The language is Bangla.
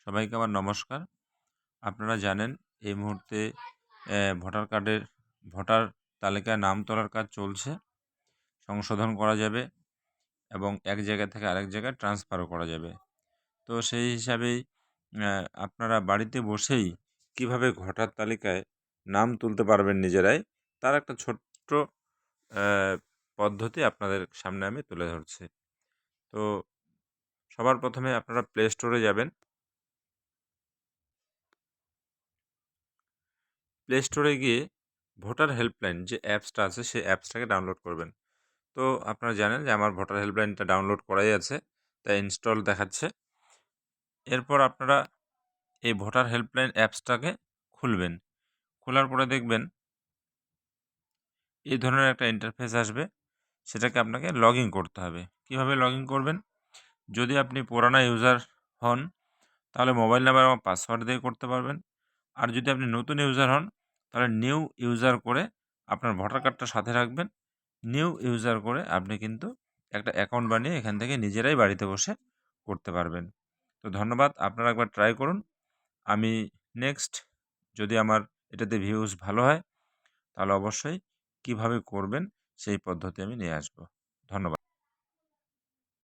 সবাইকে আমার নমস্কার। আপনারা জানেন এই মুহূর্তে ভোটার তালিকায় নাম তোলার কাজ চলছে। সংশোধন করা যাবে এবং এক জায়গা থেকে আরেক জায়গায় ট্রান্সফারও করা যাবে। তো সেই হিসাবেই আপনারা বাড়িতে বসেই কিভাবে ভোটার তালিকায় নাম তুলতে পারবেন নিজেরাই, তার একটা ছোট্ট পদ্ধতি আপনাদের সামনে আমি তুলে ধরছি। তো সবার প্রথমে আপনারা প্লে স্টোরে যাবেন। প্লে স্টোরে গিয়ে ভোটার হেল্পলাইন যে অ্যাপসটা আছে সেই অ্যাপসটাকে ডাউনলোড করবেন। তো আপনারা জানেন যে আমার ভোটার হেল্পলাইনটা ডাউনলোড করাই আছে, তাই ইনস্টল দেখাচ্ছে। এরপর আপনারা এই ভোটার হেল্পলাইন অ্যাপসটাকে খুলবেন। খোলার পরে দেখবেন এই ধরনের একটা ইন্টারফেস আসবে, সেটাকে আপনাকে লগ ইন করতে হবে। কীভাবে লগ ইন করবেন? যদি আপনি পুরানা ইউজার হন তাহলে মোবাইল নাম্বার এবং পাসওয়ার্ড দিয়ে করতে পারবেন। আর যদি আপনি নতুন ইউজার হন তাহলে নিউ ইউজার করে আপনার ভোটার কার্ডটা সাথে রাখবেন। নিউ ইউজার করে আপনি কিন্তু একটা অ্যাকাউন্ট বানিয়ে এখান থেকে নিজেরাই বাড়িতে বসে করতে পারবেন। তো ধন্যবাদ, আপনারা একবার ট্রাই করুন। আমি নেক্সট যদি আমার এটাতে ভিউজ ভালো হয় তাহলে অবশ্যই কিভাবে করবেন সেই পদ্ধতি আমি নিয়ে আসব। ধন্যবাদ।